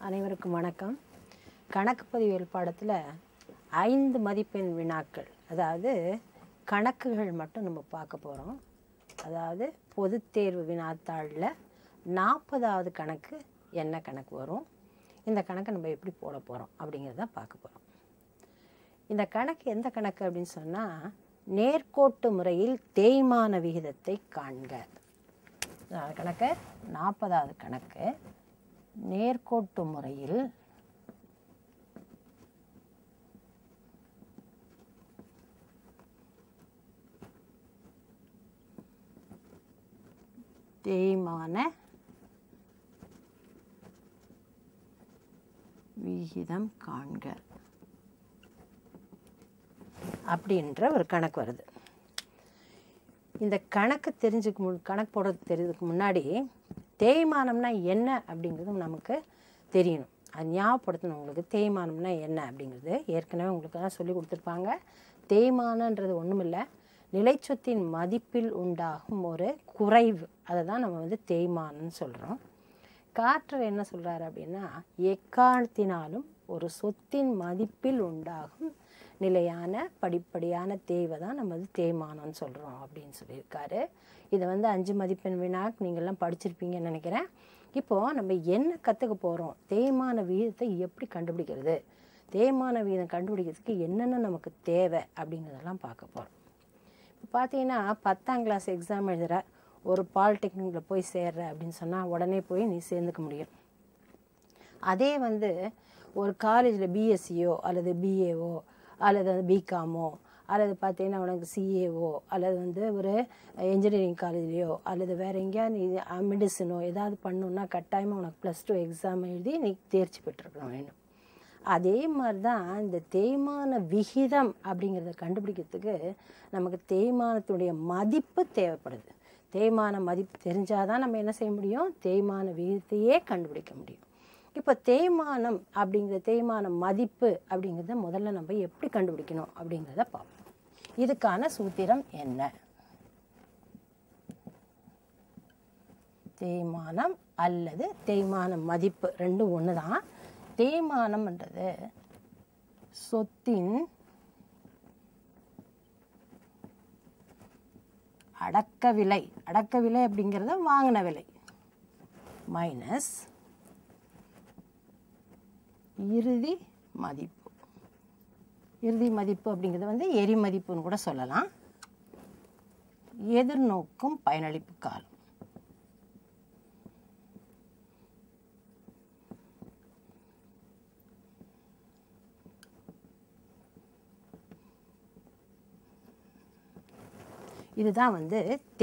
அனைவருக்கும் வணக்கம். கணக்கு பதிவியல் பாடத்தில் 5 மதிப்பெண் வினாக்கள், அதாவது கணக்குகள் மட்டும் நம்ம பார்க்க போகிறோம். அதாவது பொதுத் தேர்வு வினாத்தாளில் 40வது கணக்கு என்ன கணக்கு வரும், இந்த கணக்கை நம்ம எப்படி போட போகிறோம் அப்படிங்கிறத பார்க்க போகிறோம். இந்த கணக்கு எந்த கணக்கு அப்படின்னு சொன்னால், நேர்கோட்டு முறையில் தேய்மான விகிதத்தை காண்க. கணக்கு 40வது கணக்கு. நேர்கோட்டு முறையில் தேய்மான விகிதம் காண்க அப்படின்ற ஒரு கணக்கு வருது. இந்த கணக்கு கணக்கு போட தெரிஞ்சதுக்கு முன்னாடி தேய்மானம்னா என்ன அப்படிங்கிறது நமக்கு தெரியணும். அது ஞாபகப்படுத்தணும். உங்களுக்கு தேய்மானம்னா என்ன அப்படிங்கிறது ஏற்கனவே உங்களுக்கு தான் சொல்லி கொடுத்துருப்பாங்க. தேய்மானன்றது ஒன்றும் இல்லை, நிலைச்சொத்தின் மதிப்பில் உண்டாகும் ஒரு குறைவு, அதை தான் நம்ம தேய்மானம்னு சொல்கிறோம். காற்றர் என்ன சொல்கிறாரு அப்படின்னா, எக்காலத்தினாலும் ஒரு சொத்தின் மதிப்பில் உண்டாகும் நிலையான படிப்படியான தேய்வை தான் நம்ம தேய்மானம்னு சொல்கிறோம் அப்படின்னு சொல்லியிருக்காரு. இதை 5 மதிப்பெண் வினாக்கு நீங்கள்லாம் படிச்சிருப்பீங்கன்னு நினைக்கிறேன். இப்போது நம்ம என்ன கற்றுக்க போகிறோம், தேய்மான விகிதத்தை எப்படி கண்டுபிடிக்கிறது, தேய்மான விகிதம் கண்டுபிடிக்கிறதுக்கு என்னென்ன நமக்கு தேவை அப்படிங்கிறதெல்லாம் பார்க்க போகிறோம். இப்போ பார்த்தீங்கன்னா 10ஆம் கிளாஸ் எக்ஸாம் எழுதுகிற ஒரு பாலிடெக்னிக்கில் போய் சேர்ற அப்படின்னு சொன்னால் உடனே போய் நீ சேர்ந்துக்க முடியும். அதே ஒரு காலேஜில் பிஎஸ்சியோ அல்லது பிஏஓ அல்லது பிகாமோ அல்லது பார்த்தீங்கன்னா உனக்கு சிஏஓ அல்லது ஒரு இன்ஜினியரிங் காலேஜ்லையோ அல்லது வேறு எங்கேயாவது நீ மெடிசனோ ஏதாவது பண்ணணுன்னா கட்டாயமாக உனக்கு +2 எக்ஸாம் எழுதி நீ தேர்ச்சி பெற்றிருக்கணும் வேணும். அதே மாதிரி தான் இந்த தேய்மான விகிதம் அப்படிங்கிறத கண்டுபிடிக்கிறதுக்கு நமக்கு தேய்மானத்துடைய மதிப்பு தேவைப்படுது. தேய்மான மதிப்பு தெரிஞ்சால் தான் நம்ம என்ன செய்ய முடியும், தேய்மான விகிதத்தையே கண்டுபிடிக்க முடியும். இப்போ தேய்மானம் அப்படிங்கிற தேய்மான மதிப்பு அப்படிங்கிறத முதல்ல நம்ம எப்படி கண்டுபிடிக்கணும் அப்படிங்கிறத பார்ப்போம். இதுக்கான சூத்திரம் என்ன? தேய்மானம் அல்லது தேய்மான மதிப்பு ரெண்டும் ஒன்று தான். தேய்மானம்ன்றது சொத்தின் அடக்க விலை, அடக்க விலை அப்படிங்கிறத வாங்கின விலை மைனஸ் இறுதி மதிப்பு. இறுதி மதிப்பு அப்படிங்கிறது எரி மதிப்புன்னு கூட சொல்லலாம். எதிர்நோக்கும் பயனளிப்பு காலம். இதுதான்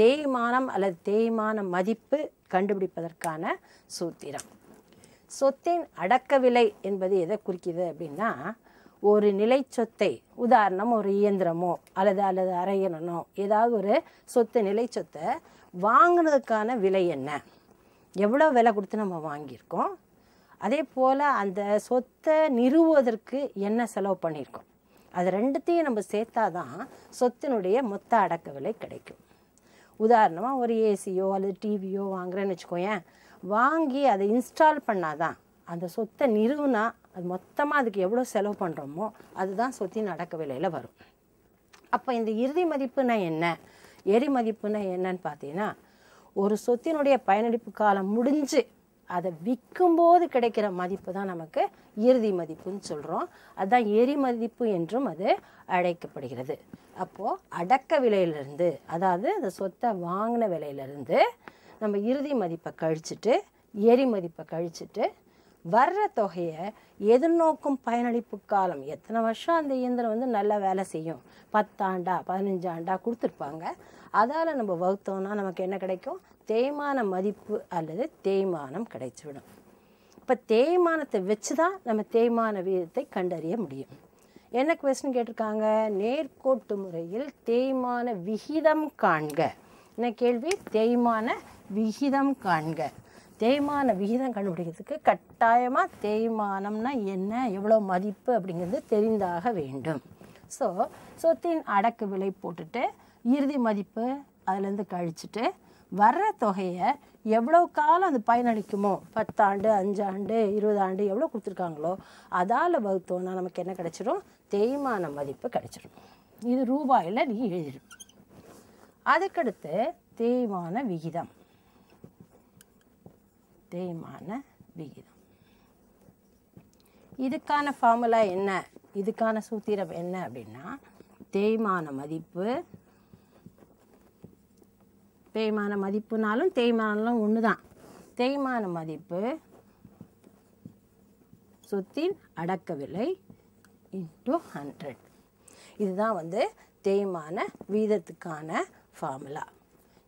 தேய்மானம் அல்லது தேய்மான மதிப்பு கண்டுபிடிப்பதற்கான சூத்திரம். சொத்தின் அடக்க விலை என்பது எதை குறிக்குது அப்படின்னா, ஒரு நிலை சொத்தை, உதாரணம் ஒரு இயந்திரமோ அல்லது அரையணனோ ஏதாவது ஒரு சொத்து நிலை சொத்தை வாங்கினதுக்கான விலை என்ன, எவ்வளோ விலை கொடுத்து நம்ம வாங்கியிருக்கோம், அதே போல் அந்த சொத்தை நிறுவுவதற்கு என்ன செலவு பண்ணியிருக்கோம், அது ரெண்டுத்தையும் நம்ம சேர்த்தாதான் சொத்தினுடைய மொத்த அடக்க விலை கிடைக்கும். உதாரணமாக ஒரு ஏசியோ அல்லது டிவியோ வாங்குறேன்னு வச்சுக்கோயேன், வாங்கி அதை இன்ஸ்டால் பண்ணாதான் அந்த சொத்தை நிறுவுனா அது மொத்தமாக அதுக்கு எவ்வளோ செலவு பண்ணுறோமோ அதுதான் சொத்தின் அடக்க விலையில் வரும். அப்போ இந்த இறுதி மதிப்புனா என்ன, எரி மதிப்புனா என்னன்னு பார்த்தீங்கன்னா, ஒரு சொத்தினுடைய பயனளிப்பு காலம் முடிஞ்சு அதை விற்கும்போது கிடைக்கிற மதிப்பு தான் நமக்கு இறுதி மதிப்புன்னு சொல்கிறோம். அதுதான் எரி மதிப்பு என்றும் அது அழைக்கப்படுகிறது. அப்போது அடக்க விலையிலேருந்து, அதாவது அந்த சொத்தை வாங்கின விலையிலேருந்து நம்ம இறுதி மதிப்பை கழிச்சுட்டு எரி மதிப்பை கழிச்சுட்டு வர்ற தொகையை எதிர்நோக்கும் பயனளிப்பு காலம், எத்தனை வருஷம் அந்த இயந்திரம் நல்லா வேலை செய்யும், 10 ஆண்டா 15 ஆண்டா கொடுத்துருப்பாங்க, அதால் நம்ம வகுத்தோம்னா நமக்கு என்ன கிடைக்கும், தேய்மான மதிப்பு அல்லது தேய்மானம் கிடைச்சிவிடும். இப்போ தேய்மானத்தை வச்சு தான் நம்ம தேய்மான விகிதத்தை கண்டறிய முடியும். என்ன கொஸ்டின் கேட்டிருக்காங்க, நேர்கோட்டு முறையில் தேய்மான விகிதம் காண்க. என்ன கேள்வி, தேய்மான விகிதம் காண்க. தேய்மான விகிதம் கண்டுபிடிக்கிறதுக்கு கட்டாயமாக தேய்மானம்னா என்ன, எவ்வளோ மதிப்பு அப்படிங்கிறது தெரிந்தாக வேண்டும். சொத்தின் அடக்கு விலை போட்டுட்டு இறுதி மதிப்பு அதுலேருந்து கழிச்சுட்டு வர்ற தொகையை எவ்வளோ காலம் அது பயனளிக்குமோ 10 ஆண்டு 5 ஆண்டு 20 ஆண்டு எவ்வளோ கொடுத்துருக்காங்களோ அதால் வகுத்தோன்னா நமக்கு என்ன கிடைச்சிரும்? தேய்மான மதிப்பு கிடைச்சிரும். இது ரூபாயில் நீ எழுதிடும். அதுக்கடுத்து தேய்மான விகிதம். தேய்மான விகிதம் இதுக்கான ஃபார்முலா என்ன? இதுக்கான சூத்திரம் என்ன அப்படின்னா தேய்மான மதிப்பு, தேய்மான மதிப்புனாலும் தேய்மானம் ஒன்று தான். தேய்மான மதிப்பு சொத்தின் அடக்க விலை இன்ட்டு 100. இதுதான் வந்து தேய்மான வீதத்துக்கான ஃபார்முலா.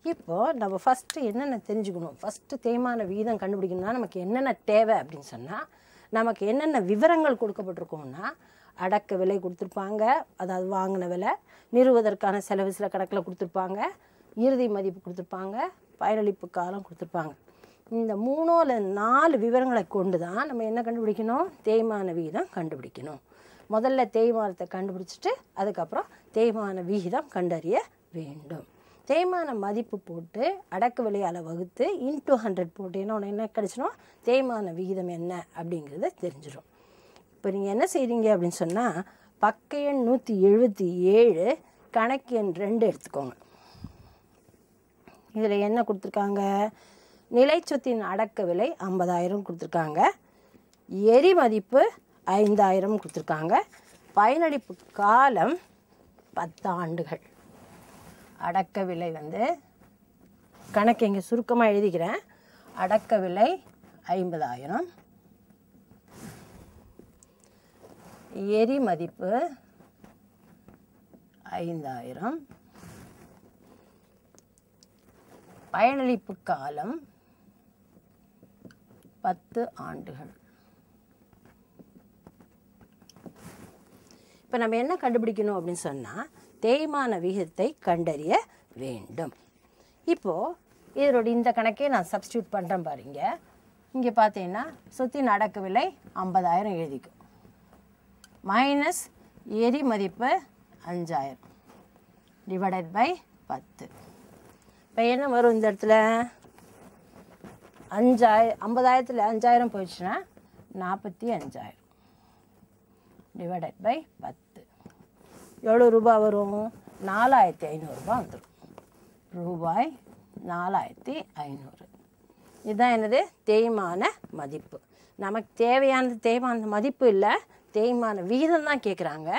இப்போது நம்ம ஃபஸ்ட்டு என்னென்ன தெரிஞ்சுக்கணும்? ஃபஸ்ட்டு தேய்மான வீதம் கண்டுபிடிக்கணும்னா நமக்கு என்னென்ன தேவை அப்படின்னு சொன்னால், நமக்கு என்னென்ன விவரங்கள் கொடுக்கப்பட்டிருக்கோம்னா, அடக்க விலை கொடுத்துருப்பாங்க, அதாவது வாங்கின விலை, நிறுவுவதற்கான செலவு சில கணக்கில் கொடுத்துருப்பாங்க, இறுதி மதிப்பு கொடுத்துருப்பாங்க, பயனளிப்பு காலம் கொடுத்துருப்பாங்க. இந்த 3 இல்லை 4 விவரங்களை கொண்டு தான் நம்ம என்ன கண்டுபிடிக்கணும்? தேய்மான விகிதம் கண்டுபிடிக்கணும். முதல்ல தேய்மானத்தை கண்டுபிடிச்சிட்டு அதுக்கப்புறம் தேய்மான விகிதம் கண்டறிய வேண்டும். தேய்மான மதிப்பு போட்டு அடக்க விலையால் வகுத்து இன்ட்டு 100 போட்டேன்னா உனக்கு என்ன கிடைச்சிடும்? தேய்மான விகிதம் என்ன அப்படிங்கிறத தெரிஞ்சிடும். இப்போ நீங்கள் என்ன செய்கிறீங்க அப்படின்னு சொன்னால், பக்க எண் 177 கணக்கு எண் 2 எடுத்துக்கோங்க. இதில் என்ன கொடுத்துருக்காங்க? நிலைச்சொத்தின் அடக்க விலை 50,000 கொடுத்துருக்காங்க, எரி மதிப்பு 5,000 கொடுத்துருக்காங்க, பயனளிப்பு காலம் 10 ஆண்டுகள். அடக்க விலை வந்து கணக்கு இங்கே சுருக்கமாக எழுதிக்கிறேன். அடக்க விலை 50,000, எரி மதிப்பு 5,000, பயனளிப்பு காலம் 10 ஆண்டுகள். இப்போ நம்ம என்ன கண்டுபிடிக்கணும் அப்படின்னு சொன்னால், தேய்மான விகிதத்தை கண்டறிய வேண்டும். இப்போது இதோட இந்த கணக்கே நான் சப்ஸ்டியூட் பண்ணுறேன் பாருங்க. இங்கே பார்த்தீங்கன்னா சொத்தின் அடக்க விலை 50,000 எழுதிக்கும், மைனஸ் எரி மதிப்பு 5,000 டிவைடட் பை 10. இப்போ என்ன வரும் இந்த இடத்துல? 50,000ல் 5,000 போயிடுச்சுன்னா 45,000 டிவைடட் பை 10. எவ்வளோ ரூபாய் வரும்? 4,500 ரூபாய் வந்துடும். ரூபாய் 4,500. இதுதான் என்னது? தேய்மான மதிப்பு. நமக்கு தேவையானது தேய்மான மதிப்பு இல்லை, தேய்மான விகிதம் தான் கேட்குறாங்க.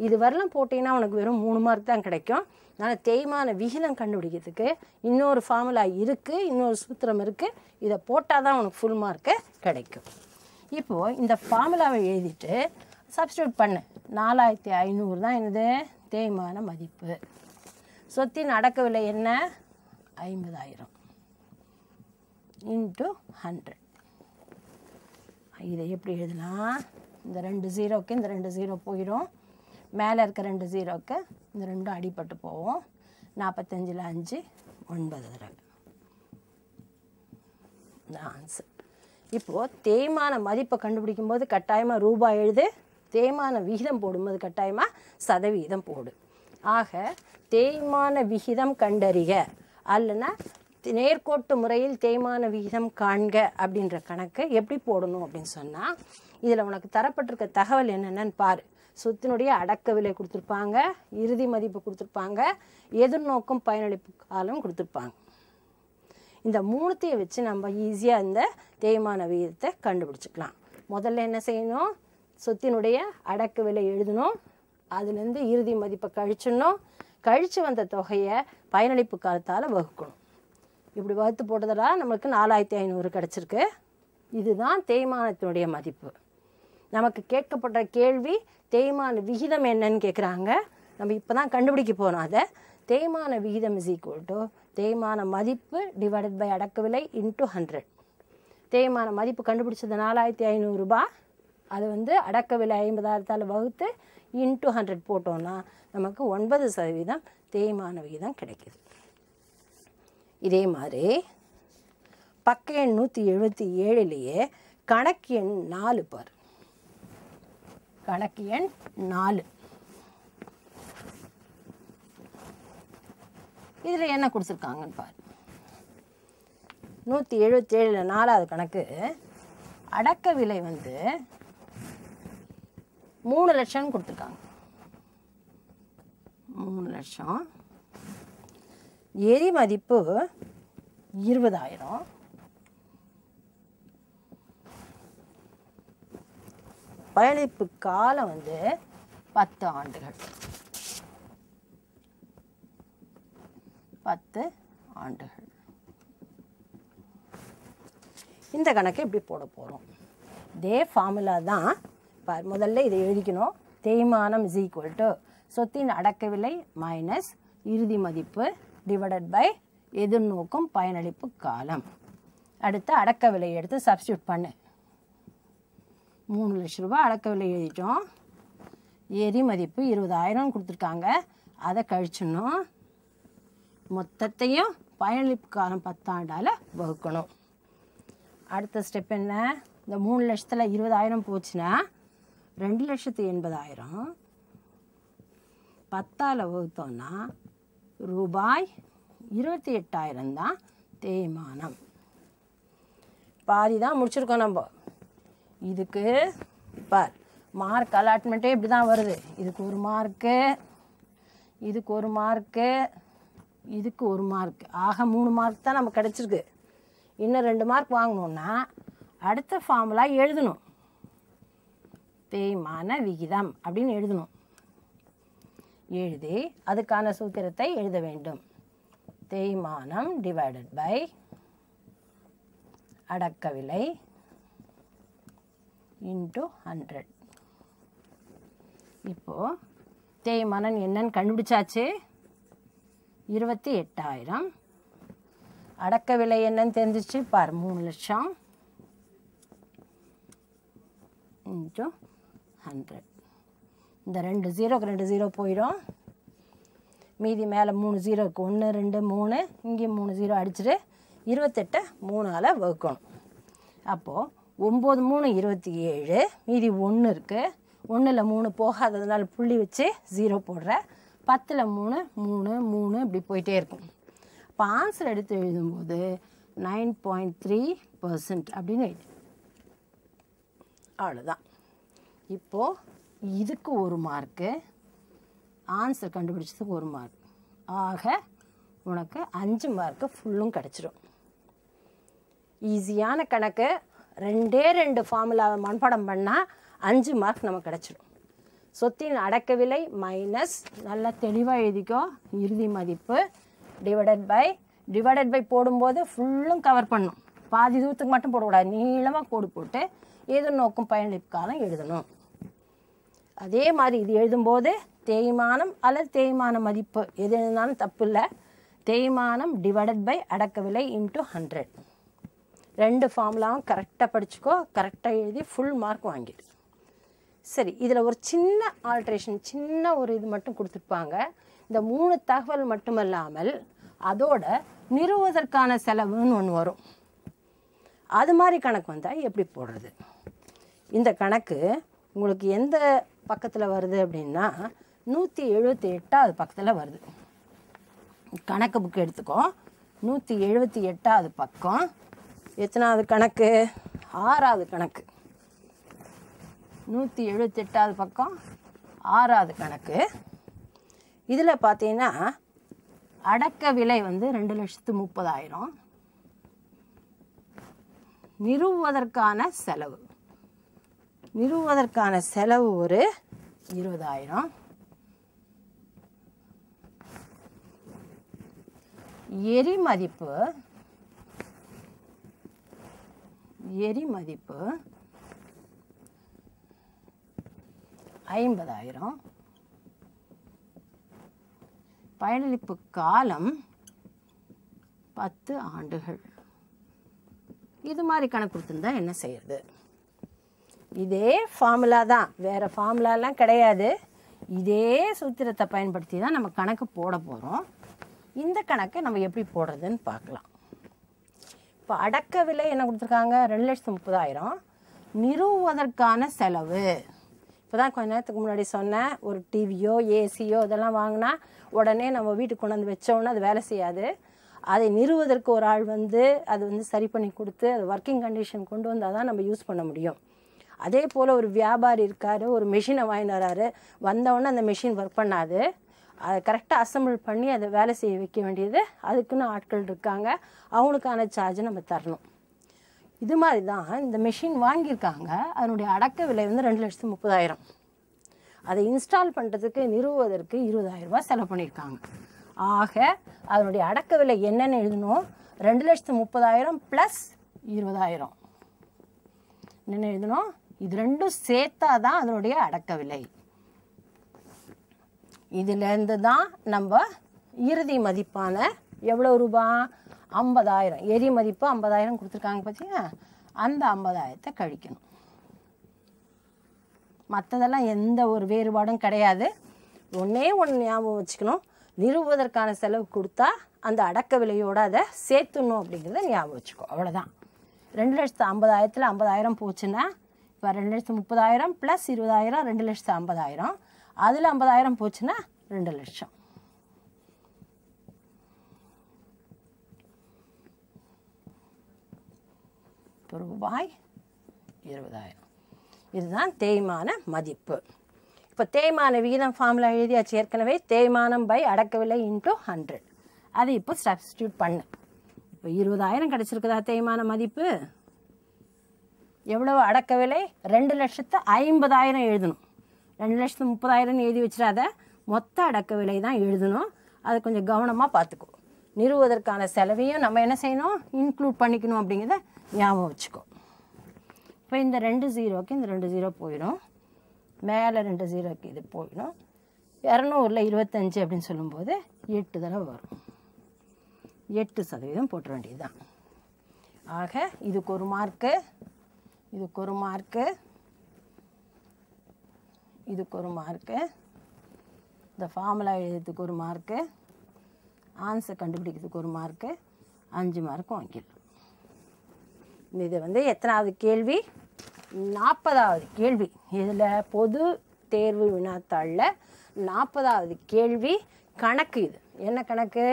இது வரலாம் போட்டிங்கன்னா உனக்கு வெறும் 3 மார்க் தான் கிடைக்கும். அதனால் தேய்மான விகிதம் கண்டுபிடிக்கிறதுக்கு இன்னொரு ஃபார்முலா இருக்குது, இன்னொரு சூத்திரம் இருக்குது. இதை போட்டால் தான் உனக்கு ஃபுல் மார்க்கு கிடைக்கும். இப்போது இந்த ஃபார்முலாவை எழுதிட்டு சப்ஸ்டியூட் பண்ணு. 4,500 தான் என்னது? தேய்மான மதிப்பு. சொத்தின் அடக்க விலை என்ன? 50,000 இன்ட்டு 100. இதை எப்படி எழுதலாம்? இந்த 2 0க்கு இந்த 2 0 போயிடும், மேலே இருக்க 2 0க்கு இந்த 2 அடிப்பட்டு போவோம். 45ல் 5 9 ஆன்சர். இப்போது தேய்மான மதிப்பை கண்டுபிடிக்கும் போது கட்டாயமாக ரூபாய் எழுது, தேய்மான விகிதம் போடும்போது கட்டாயமாக சதவீதம் போடு. ஆக தேய்மான விகிதம் கண்டறிக அல்லனா நேர்கோட்டு முறையில் தேய்மான விகிதம் காண்க அப்படின்ற கணக்கு எப்படி போடணும் அப்படின்னு சொன்னால், இதில் உனக்கு தரப்பட்டிருக்க தகவல் என்னென்னு பாரு. சொத்தினுடைய அடக்க விலை கொடுத்துருப்பாங்க, இறுதி மதிப்பு கொடுத்துருப்பாங்க, எதிர்நோக்கும் பயனளிப்பு காலம் கொடுத்துருப்பாங்க. இந்த 3த்தையும் வச்சு நம்ம ஈஸியாக இந்த தேய்மான விகிதத்தை கண்டுபிடிச்சிக்கலாம். முதல்ல என்ன செய்யணும்? சொத்தினுடைய அடக்க விலை எழுதணும், அதுலேருந்து இறுதி மதிப்பை கழிச்சிடணும், கழித்து வந்த தொகையை பயனளிப்பு காலத்தால் வகுக்கணும். இப்படி வகுத்து போட்டதா நம்மளுக்கு 4,500 கிடச்சிருக்கு. இதுதான் தேய்மானத்தினுடைய மதிப்பு. நமக்கு கேட்கப்பட்ட கேள்வி தேய்மான விகிதம் என்னன்னு கேட்குறாங்க. நம்ம இப்போ தான் கண்டுபிடிக்க போகிறோம். அதை தேய்மான விகிதம் இஸ் ஈக்குவல் டு தேய்மான மதிப்பு டிவைடட் பை அடக்க விலை இன்ட்டு 100. தேய்மான மதிப்பு கண்டுபிடிச்சது 4,500 ரூபாய், அது வந்து அடக்க விலை 50,000 வகுத்து இன்ட்டு 100 போட்டோன்னா நமக்கு 9% தேய்மான விகிதம் கிடைக்குது. இதே மாதிரி பக்க எண் 177லேயே கணக்கு எண் 4 பார். கணக்கு எண் 4 இதில் என்ன கொடுத்துருக்காங்கன்னு பாரு. 177 4வது கணக்கு. அடக்க விலை வந்து 3 லட்சம் கொடுத்துருக்காங்க. 3 லட்சம். எரி மதிப்பு 20,000. பயணிப்பு காலம் வந்து 10 ஆண்டுகள். 10 ஆண்டுகள். இந்த கணக்கு எப்படி போட போகிறோம்? இதே ஃபார்முலா தான். முதல்ல இதை எழுதிக்கணும். தேய்மானம் இஸ் ஈக்குவல் டு சொத்தின் அடக்க விலை மைனஸ் இறுதி மதிப்பு டிவைடட் பை எதிர்நோக்கும் பயனளிப்பு காலம். அடுத்து அடக்க விலை எடுத்து சப்ஸ்டியூட் பண்ணு. 3 லட்ச ரூபாய் அடக்க விலை எழுதிட்டோம். எரி மதிப்பு 20,000 கொடுத்துருக்காங்க. அதை கழிச்சிடணும். மொத்தத்தையும் பயனளிப்பு காலம் 10 ஆண்டால் வகுக்கணும். அடுத்த ஸ்டெப் என்ன? இந்த 3 லட்சத்தில் 20,000 போச்சுன்னா 2,80,000 10ஆல் வகுத்தோன்னா ரூபாய் 28,000 தான் தேய்மானம். பாதி தான் முடிச்சிருக்கோம் நம்ம. இதுக்கு பார் மார்க் அலாட்மெண்ட்டே இப்படி தான் வருது. இதுக்கு 1 மார்க்கு, இதுக்கு 1 மார்க்கு, இதுக்கு 1 மார்க். ஆக 3 மார்க் தான் நமக்கு கிடச்சிருக்கு. இன்னும் 2 மார்க் வாங்கணுன்னா அடுத்த ஃபார்முலா எழுதணும். தேய்மான விகிதம் அப்படின்னு எழுதணும். எழுதி அதுக்கான சூத்திரத்தை எழுத வேண்டும். தேய்மானம் டிவைடட் பை அடக்க விலை இன்ட்டு 100. இப்போது தேய்மானம் என்னன்னு கண்டுபிடிச்சாச்சு. 28,000. அடக்க விலை என்னன்னு தெரிஞ்சிச்சு பார். 3 லட்சம் இன்ட்டு 100. இந்த 2 0க்கு 2 0 போயிடும். மீதி மேலே 3 0க்கு 1 2 3, இங்கே 3 0 அடிச்சுட்டு 28 3ஆல் வகுக்கணும். அப்போது 9 3 27, மீதி 1 இருக்குது. 1ல் 3 போகாததுனால புள்ளி வச்சு 0 போடுற. 10ல் 3 3 3 இப்படி போயிட்டே இருக்கும். இப்போ ஆன்சர் எடுத்து எழுதும்போது 9.3% அப்படின்னு எழுது. அவ்வளோதான். இப்போது இதுக்கு 1 மார்க்கு, ஆன்சர் கண்டுபிடிச்சதுக்கு 1 மார்க். ஆக உனக்கு 5 மார்க்கு ஃபுல்லும் கிடச்சிடும். ஈஸியான கணக்கு. 2 ஃபார்முலாவை மனப்பாடம் பண்ணால் 5 மார்க் நமக்கு கிடச்சிடும். சொத்தின் அடக்க விலை மைனஸ், நல்லா தெளிவாக எழுதிக்கோ, இறுதி மதிப்பு டிவைடட் பை போடும்போது ஃபுல்லும் கவர் பண்ணும். பாதி தூரத்துக்கு மட்டும் போடக்கூடாது. நீளமாக கோடு போட்டு எதிர்நோக்கும் பயனளிப்பு காலம் எழுதணும். அதே மாதிரி இது எழுதும்போது தேய்மானம் அல்லது தேய்மான மதிப்பு எது எழுதினாலும் தப்பு இல்லை. தேய்மானம் டிவைடட் பை அடக்க விலை இன்ட்டு 100. 2 ஃபார்முலாவும் கரெக்டாக படிச்சுக்கோ. கரெக்டாக எழுதி ஃபுல் மார்க் வாங்கிடு. சரி, இதில் ஒரு சின்ன ஆல்ட்ரேஷன், சின்ன ஒரு இது மட்டும் கொடுத்துருப்பாங்க. இந்த 3 தகவல் மட்டுமல்லாமல் அதோட நிறுவுவதற்கான செலவுன்னு ஒன்று வரும். அது மாதிரி கணக்கு வந்தால் எப்படி போடுறது? இந்த கணக்கு உங்களுக்கு எந்த பக்கத்தில் வருது அப்படின்னா 178வது பக்கத்தில் வருது. கணக்கு புக்கு எடுத்துக்கோ. 178வது பக்கம். எத்தனாவது கணக்கு? 6வது கணக்கு. 178வது பக்கம் 6வது கணக்கு. இதில் பார்த்தீங்கன்னா அடக்க விலை வந்து 2,30,000. நிறுவுவதற்கான செலவு ஒரு 20,000. எரி மதிப்பு 50,000. பயனளிப்பு காலம் 10 ஆண்டுகள். இது மாதிரி கணக்கு கொடுத்துருந்தா என்ன செய்யறது? இதே ஃபார்முலா தான், வேறு ஃபார்முலாலாம் கிடையாது. இதே சூத்திரத்தை பயன்படுத்தி தான் நம்ம கணக்கு போட போகிறோம். இந்த கணக்கை நம்ம எப்படி போடுறதுன்னு பார்க்கலாம். இப்போ அடக்க விலை என்ன கொடுத்துருக்காங்க? 2,30,000. நிறுவுவதற்கான செலவு இப்போ தான் கொஞ்ச நேரத்துக்கு முன்னாடி சொன்னேன். ஒரு டிவியோ ஏசியோ இதெல்லாம் வாங்கினா உடனே நம்ம வீட்டுக்கு கொண்டு வந்து வச்சோன்னா அது வேலை செய்யாது. அதை நிறுவுவதற்கு ஒரு ஆள் வந்து அது வந்து சரி பண்ணி கொடுத்து அது ஒர்க்கிங் கண்டிஷன் கொண்டு வந்தால் தான் நம்ம யூஸ் பண்ண முடியும். அதே போல் ஒரு வியாபாரி இருக்கார், ஒரு மெஷினை வாங்கிட்டு வராரு, வந்தவுடனே அந்த மெஷின் ஒர்க் பண்ணாது, அதை கரெக்டாக அசம்பிள் பண்ணி அதை வேலை செய்ய வைக்க வேண்டியது அதுக்குன்னு ஆட்கள் இருக்காங்க, அவங்களுக்கான சார்ஜை நம்ம தரணும். இது மாதிரி தான் இந்த மெஷின் வாங்கியிருக்காங்க, அதனுடைய அடக்க விலை வந்து 2,30,000. அதை இன்ஸ்டால் பண்ணுறதுக்கு நிறுவுவதற்கு 20,000 ரூபாய் செலவு பண்ணியிருக்காங்க. ஆக அதனுடைய அடக்க விலை என்னென்னு எழுதணும், 2,30,000 ப்ளஸ் 20,000 என்னென்ன எழுதணும், இது ரெண்டும் சேர்த்தா தான் அதனுடைய அடக்க விலை. இதிலேருந்து தான் நம்ம இறுதி மதிப்பான எவ்வளோ ரூபா, 50,000, எரி மதிப்பு 50,000 கொடுத்துருக்காங்க பார்த்தீங்கன்னா, அந்த 50,000 கழிக்கணும். மற்றதெல்லாம் எந்த ஒரு வேறுபாடும் கிடையாது. ஒன்றே ஒன்று ஞாபகம் வச்சுக்கணும், நிறுவுவதற்கான செலவு கொடுத்தா அந்த அடக்க விலையோடு அதை சேர்த்துணும் அப்படிங்கிறத ஞாபகம் வச்சுக்கோ, அவ்வளோதான். 2,50,000 50,000 போச்சுன்னா இப்போ 2,30,000 ப்ளஸ் 20,000 2,50,000, அதில் 50,000 போச்சுன்னா 2,00,000. ரூபாய் 20,000. இதுதான் தேய்மான மதிப்பு. இப்போ தேய்மான விகிதம் ஃபார்முலா எழுதியாச்சு ஏற்கனவே, தேய்மானம் பை அடக்க விலை இன்ட்டு 100. அதை இப்போ சப்ஸ்டியூட் பண்ணு. இப்போ 20,000 கிடச்சிருக்குதா தேய்மான மதிப்பு, எவ்வளவு அடக்க விலை, 2,50,000 எழுதணும். 2,30,000 எழுதி வச்சிடாத, மொத்த அடக்க விலை தான் எழுதணும். அதை கொஞ்சம் கவனமாக பார்த்துக்கோ. நிறுவுவதற்கான செலவையும் நம்ம என்ன செய்யணும், இன்க்ளூட் பண்ணிக்கணும் அப்படிங்கிறத ஞாபகம் வச்சுக்கோ. இப்போ இந்த 2 0க்கு இந்த 2 0 போயிடும், மேலே 2 0க்கு இது போயிடும். 200ல் 25 அப்படின்னு சொல்லும்போது 8 தடவை வரும், 8% போட்ட வேண்டியது தான். ஆக இதுக்கு ஒரு மார்க்கு, இதுக்கு ஒரு மார்க்கு, இதுக்கு ஒரு மார்க்கு, இந்த ஃபார்முலா எழுதுறதுக்கு ஒரு மார்க்கு, ஆன்சர் கண்டுபிடிக்கிறதுக்கு ஒரு மார்க்கு, 5 மார்க்கு வாங்கிடலாம். இது வந்து எத்தனாவது கேள்வி, 40வது கேள்வி. இதில் பொது தேர்வு வினாத்தாளில் 40வது கேள்வி கணக்கு. இது என்ன கணக்கு,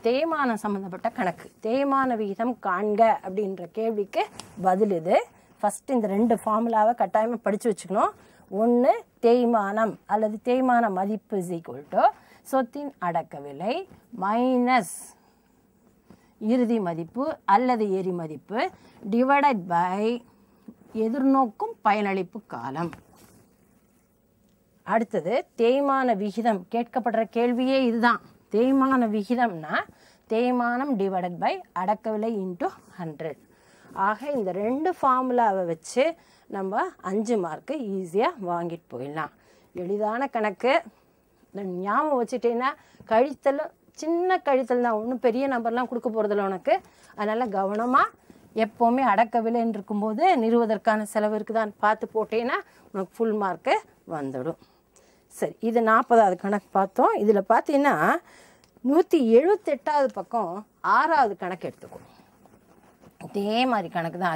தேய்மானம் சம்மந்தப்பட்ட கணக்கு. தேய்மான விகிதம் காண்க அப்படின்ற கேள்விக்கு பதில் இது. ஃபஸ்ட்டு இந்த 2 ஃபார்முலாவை கட்டாயமாக படித்து வச்சுக்கணும். ஒன்று தேய்மானம் அல்லது தேய்மான மதிப்பு இஸ் ஈக்குவல் டு சொத்தின் அடக்க விலை மைனஸ் இறுதி மதிப்பு அல்லது எரி மதிப்பு டிவைடட் பை எதிர்நோக்கும் பயனளிப்பு காலம். அடுத்தது தேய்மான விகிதம். கேட்கப்படுற கேள்வியே இதுதான். தேய்மான விகிதம்னா தேய்மானம் டிவைடட் பை அடக்க விலை இன்ட்டு 100. ஆக இந்த 2 ஃபார்முலாவை வச்சு நம்ம 5 மார்க்கு ஈஸியாக வாங்கிட்டு போயிடலாம். எளிதான கணக்கு. ஞாபகம் வச்சுட்டேன்னா கழித்தல் சின்ன கழித்தல் தான், ஒன்றும் பெரிய நம்பர்லாம் கொடுக்க போகிறதில்ல உனக்கு. அதனால் கவனமாக எப்போவுமே அடக்க விலைன்னு இருக்கும்போது நிறுவதற்கான செலவு இருக்குதான்னு பார்த்து போட்டேன்னா உனக்கு ஃபுல் மார்க்கு வந்துடும். சரி, இது 40வது கணக்கு பார்த்தோம். இதில் பார்த்தீங்கன்னா 178வது பக்கம் 6வது கணக்கு எடுத்துக்கோ. இதே மாதிரி கணக்கு தான்.